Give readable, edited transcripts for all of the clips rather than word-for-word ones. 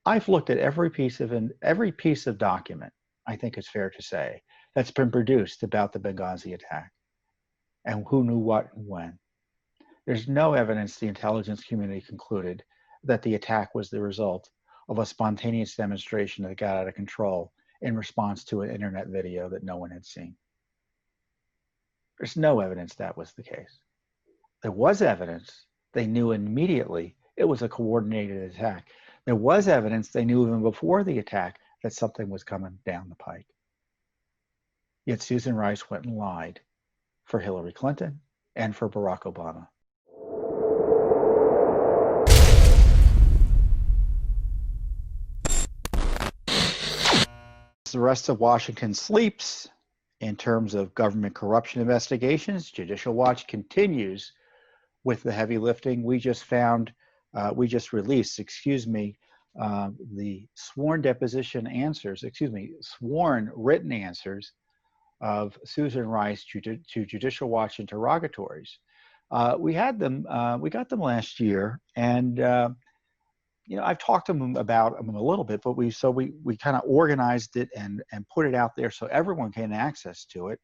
I've looked at every piece of document, I think it's fair to say, that's been produced about the Benghazi attack and who knew what and when. There's no evidence the intelligence community concluded that the attack was the result of a spontaneous demonstration that got out of control in response to an internet video that no one had seen. There's no evidence that was the case. There was evidence they knew immediately it was a coordinated attack. There was evidence they knew even before the attack that something was coming down the pike. Yet Susan Rice went and lied for Hillary Clinton and for Barack Obama. The rest of Washington sleeps in terms of government corruption investigations. Judicial Watch continues with the heavy lifting. We just released, the sworn written answers of Susan Rice to Judicial Watch interrogatories. We got them last year, and I've talked to them about them a little bit, but we kind of organized it and put it out there so everyone can access to it.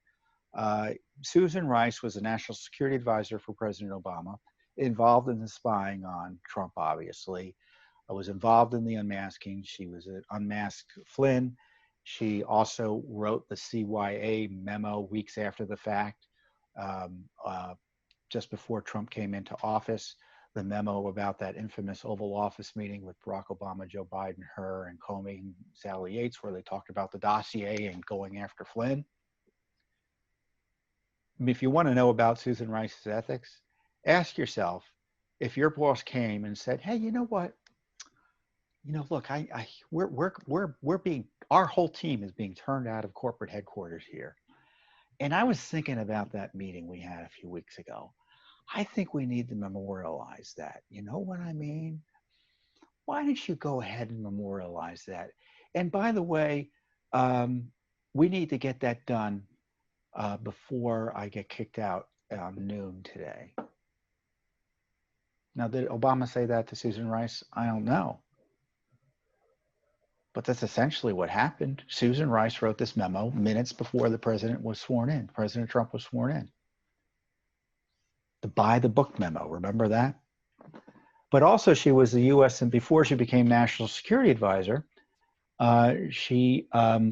Susan Rice was a national security advisor for President Obama, involved in the spying on Trump, obviously. Was involved in the unmasking. She was an unmasked Flynn. She also wrote the CYA memo weeks after the fact, just before Trump came into office. The memo about that infamous Oval Office meeting with Barack Obama, Joe Biden, her, and Comey and Sally Yates, where they talked about the dossier and going after Flynn. I mean, if you want to know about Susan Rice's ethics, ask yourself if your boss came and said, "Hey, you know what? Look, our whole team is being turned out of corporate headquarters here. And I was thinking about that meeting we had a few weeks ago. I think we need to memorialize that. You know what I mean? Why don't you go ahead and memorialize that? And by the way, we need to get that done before I get kicked out noon today." Now, did Obama say that to Susan Rice? I don't know. But that's essentially what happened. Susan Rice wrote this memo minutes before the president was sworn in. President Trump was sworn in. The by the book memo, remember that? But also she was the U.S. and before she became national security advisor, it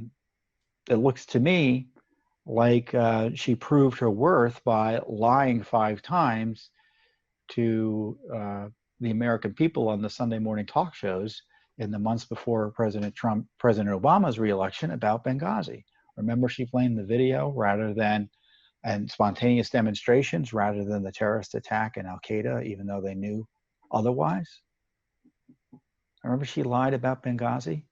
looks to me like she proved her worth by lying 5 times to the American people on the Sunday morning talk shows in the months before President Obama's reelection about Benghazi. Remember, she blamed the video and spontaneous demonstrations rather than the terrorist attack in Al-Qaeda, even though they knew otherwise. Remember, she lied about Benghazi.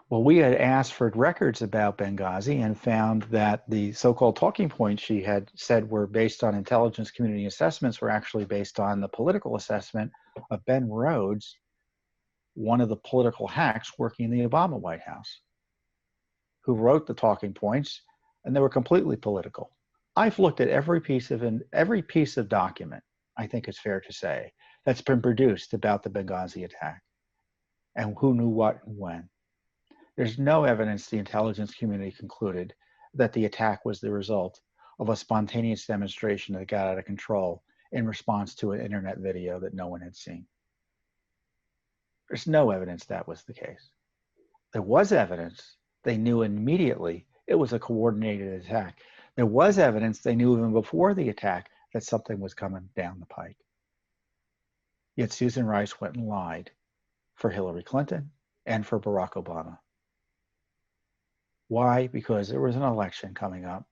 Well, we had asked for records about Benghazi and found that the so-called talking points she had said were based on intelligence community assessments were actually based on the political assessment of Ben Rhodes, one of the political hacks working in the Obama White House, who wrote the talking points, and they were completely political. I've looked at every piece of document, I think it's fair to say, that's been produced about the Benghazi attack and who knew what and when. There's no evidence the intelligence community concluded that the attack was the result of a spontaneous demonstration that got out of control in response to an internet video that no one had seen. There's no evidence that was the case. There was evidence they knew immediately it was a coordinated attack. There was evidence they knew even before the attack that something was coming down the pike. Yet Susan Rice went and lied for Hillary Clinton and for Barack Obama. Why? Because there was an election coming up,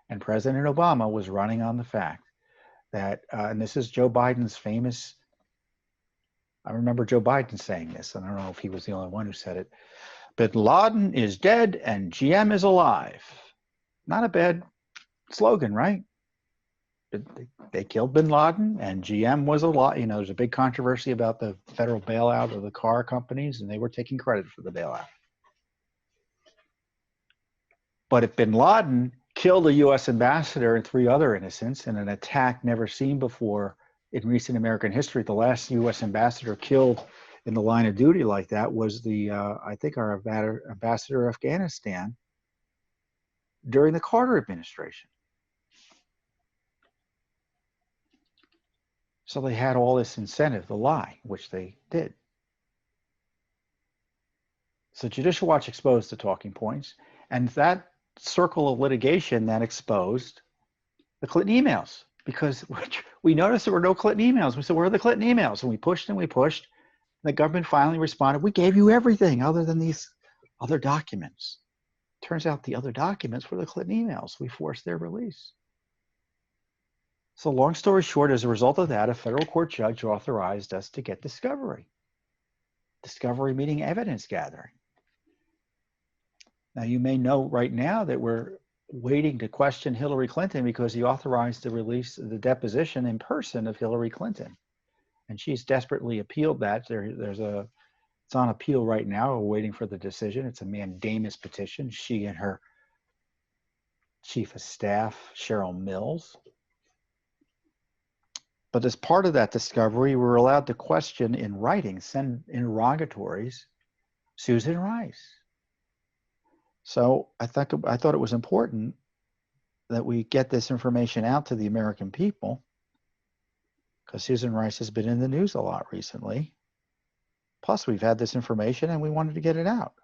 and President Obama was running on the fact that, and this is Joe Biden's famous, I remember Joe Biden saying this, and I don't know if he was the only one who said it, Bin Laden is dead and GM is alive. Not a bad slogan, right? They killed Bin Laden and GM was alive. There's a big controversy about the federal bailout of the car companies, and they were taking credit for the bailout. But if Bin Laden killed a U.S. ambassador and 3 other innocents in an attack never seen before in recent American history. The last U.S. ambassador killed in the line of duty like that was I think our ambassador of Afghanistan during the Carter administration. So they had all this incentive to lie, which they did. So Judicial Watch exposed the talking points, and that circle of litigation then exposed the Clinton emails, because we noticed there were no Clinton emails. We said, where are the Clinton emails? And we pushed and we pushed. And the government finally responded, we gave you everything other than these other documents. Turns out the other documents were the Clinton emails. We forced their release. So long story short, as a result of that, a federal court judge authorized us to get discovery. Discovery meaning evidence gathering. Now, you may know right now that we're waiting to question Hillary Clinton because he authorized the release of the deposition in person of Hillary Clinton. And she's desperately appealed that. It's on appeal right now. We're waiting for the decision. It's a mandamus petition. She and her chief of staff, Cheryl Mills. But as part of that discovery, we were allowed to question in writing, send interrogatories, Susan Rice. So I thought it was important that we get this information out to the American people, because Susan Rice has been in the news a lot recently. Plus, we've had this information and we wanted to get it out.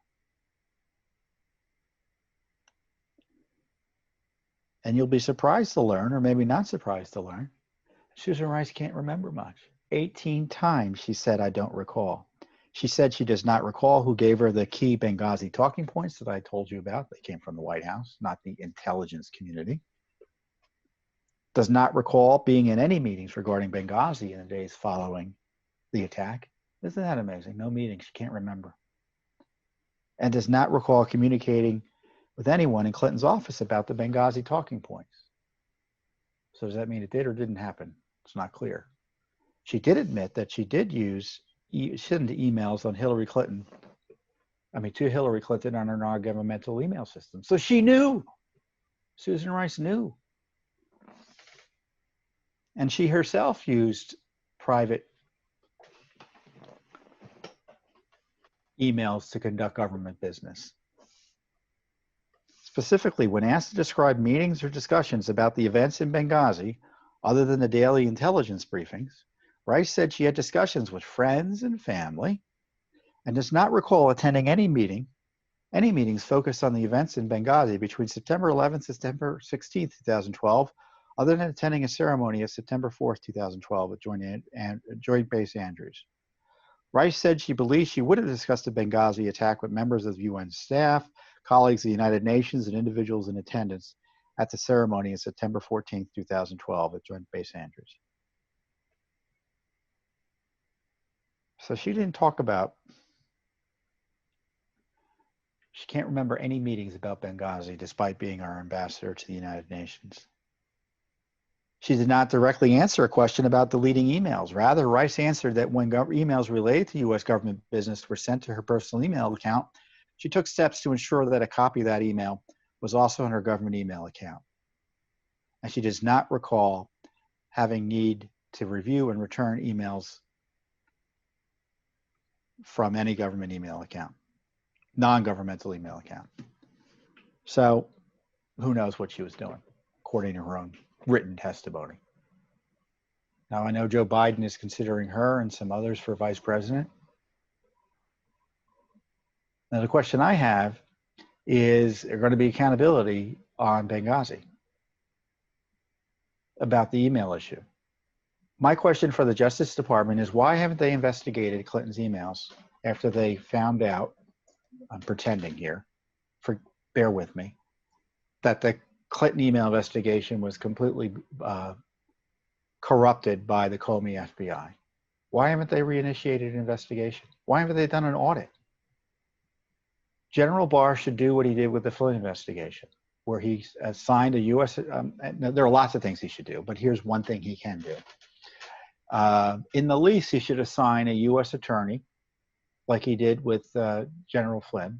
And you'll be surprised to learn, or maybe not surprised to learn, Susan Rice can't remember much. 18 times she said, I don't recall. She said she does not recall who gave her the key Benghazi talking points that I told you about. They came from the White House, not the intelligence community. Does not recall being in any meetings regarding Benghazi in the days following the attack. Isn't that amazing? No meetings, she can't remember. And does not recall communicating with anyone in Clinton's office about the Benghazi talking points. So does that mean it did or didn't happen? It's not clear. She did admit that she did send emails on Hillary Clinton, to Hillary Clinton on her non-governmental email system. So she knew. Susan Rice knew. And she herself used private emails to conduct government business. Specifically, when asked to describe meetings or discussions about the events in Benghazi, other than the daily intelligence briefings, Rice said she had discussions with friends and family and does not recall attending any meetings focused on the events in Benghazi between September 11th and September 16th, 2012, other than attending a ceremony of September 4th, 2012 at Joint Base Andrews. Rice said she believes she would have discussed the Benghazi attack with members of UN staff, colleagues of the United Nations, and individuals in attendance at the ceremony on September 14th, 2012 at Joint Base Andrews. So she didn't talk about, she can't remember any meetings about Benghazi despite being our ambassador to the United Nations. She did not directly answer a question about deleting emails. Rather, Rice answered that when emails related to U.S. government business were sent to her personal email account, she took steps to ensure that a copy of that email was also in her government email account. And she does not recall having need to review and return emails from any government email account, non-governmental email account. So who knows what she was doing, according to her own written testimony. Now, I know Joe Biden is considering her and some others for vice president. Now, the question I have is there going to be accountability on Benghazi about the email issue? My question for the Justice Department is, why haven't they investigated Clinton's emails after they found out, I'm pretending here, bear with me, that the Clinton email investigation was completely corrupted by the Comey FBI? Why haven't they reinitiated an investigation? Why haven't they done an audit? General Barr should do what he did with the Flynn investigation, where he assigned a U.S. There are lots of things he should do, but here's one thing he can do. In the least, he should assign a U.S. attorney, like he did with General Flynn,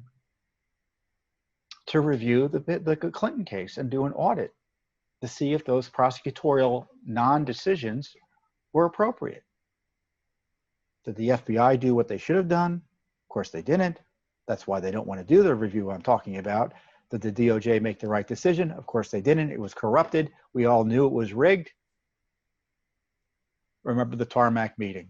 to review the Clinton case and do an audit to see if those prosecutorial non-decisions were appropriate. Did the FBI do what they should have done? Of course they didn't. That's why they don't want to do the review I'm talking about. Did the DOJ make the right decision? Of course they didn't. It was corrupted. We all knew it was rigged. Remember the tarmac meeting.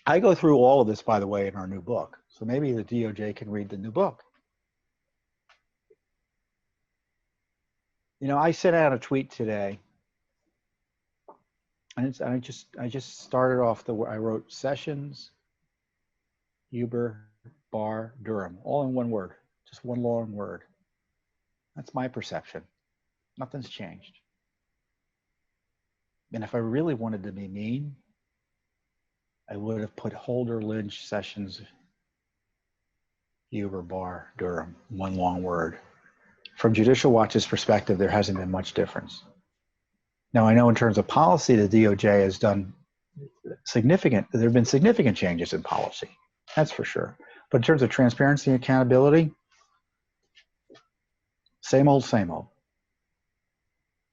I go through all of this, by the way, in our new book. So maybe the DOJ can read the new book. You know, I sent out a tweet today, and I just started off I wrote Sessions, Huber, Barr, Durham, all in one word, just one long word. That's my perception. Nothing's changed. And if I really wanted to be mean, I would have put Holder, Lynch, Sessions, Huber, Barr, Durham, one long word. From Judicial Watch's perspective, there hasn't been much difference. Now, I know in terms of policy, the DOJ has done there have been significant changes in policy. That's for sure. But in terms of transparency and accountability, same old, same old.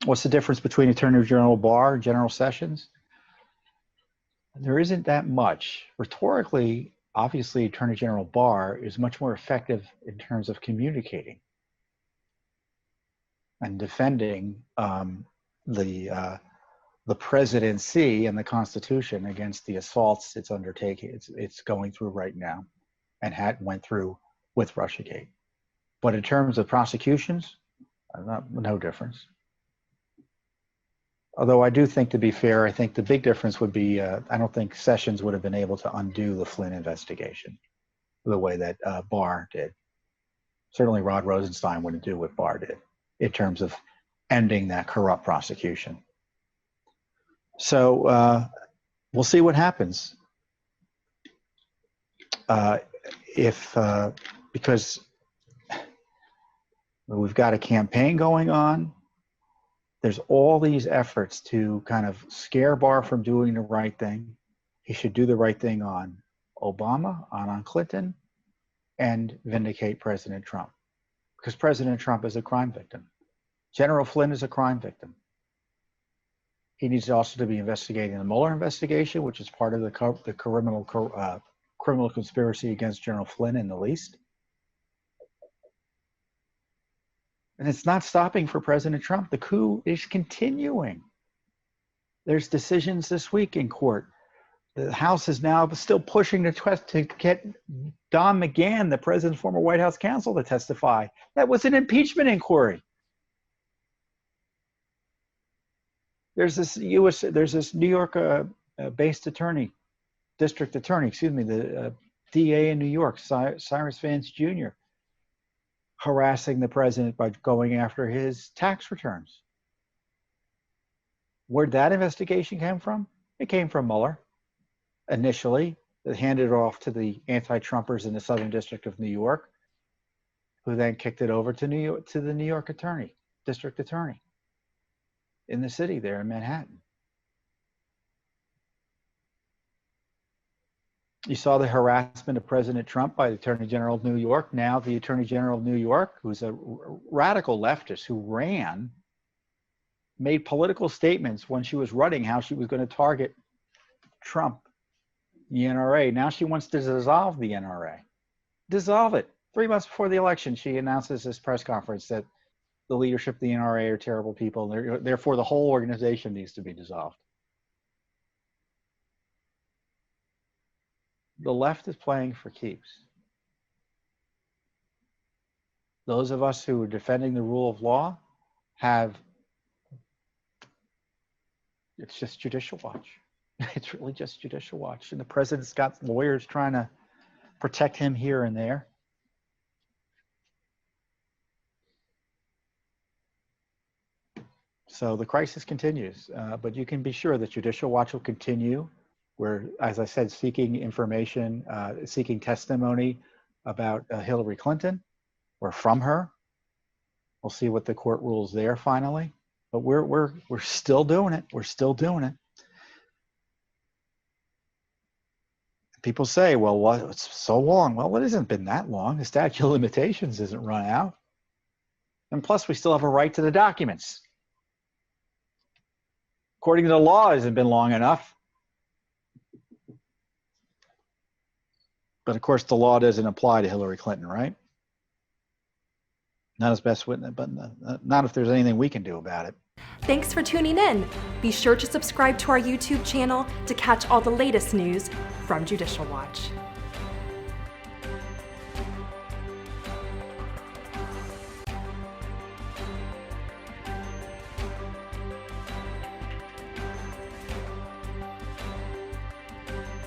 What's the difference between Attorney General Barr and General Sessions? There isn't that much. Rhetorically, obviously, Attorney General Barr is much more effective in terms of communicating and defending the presidency and the Constitution against the assaults it's undertaking. It's going through right now, and went through with Russiagate. But in terms of prosecutions, no difference. Although I do think, to be fair, I think the big difference would be I don't think Sessions would have been able to undo the Flynn investigation the way that Barr did. Certainly Rod Rosenstein wouldn't do what Barr did in terms of ending that corrupt prosecution. So we'll see what happens. Because we've got a campaign going on. There's all these efforts to kind of scare Barr from doing the right thing. He should do the right thing on Obama, on Clinton, and vindicate President Trump. Because President Trump is a crime victim. General Flynn is a crime victim. He needs also to be investigating the Mueller investigation, which is part of the criminal conspiracy against General Flynn in the least. And it's not stopping for President Trump. The coup is continuing. There's decisions this week in court. The House is now still pushing to get Don McGahn, the president's former White House counsel, to testify. That was an impeachment inquiry. There's this New York based district attorney, the DA in New York, Cyrus Vance Jr., harassing the president by going after his tax returns. Where'd that investigation come from? It came from Mueller. Initially, they handed it off to the anti-Trumpers in the Southern District of New York, who then kicked it over to the New York district attorney in the city there in Manhattan. You saw the harassment of President Trump by the Attorney General of New York. Now the Attorney General of New York, who's a radical leftist who made political statements when she was running how she was going to target Trump, the NRA. Now she wants to dissolve the NRA. Dissolve it. 3 months before the election, she announces this press conference that the leadership of the NRA are terrible people, and therefore the whole organization needs to be dissolved. The left is playing for keeps. Those of us who are defending the rule of law it's just Judicial Watch. It's really just Judicial Watch. And the president's got lawyers trying to protect him here and there. So the crisis continues, but you can be sure that Judicial Watch will continue. We're, as I said, seeking information, seeking testimony about Hillary Clinton or from her. We'll see what the court rules there finally. But we're still doing it. We're still doing it. People say, well, it's so long. Well, it hasn't been that long. The statute of limitations isn't run out. And plus, we still have a right to the documents. according to the law, hasn't been long enough. But of course, the law doesn't apply to Hillary Clinton, right? Not as best witness, but not if there's anything we can do about it. Thanks for tuning in. Be sure to subscribe to our YouTube channel to catch all the latest news from Judicial Watch.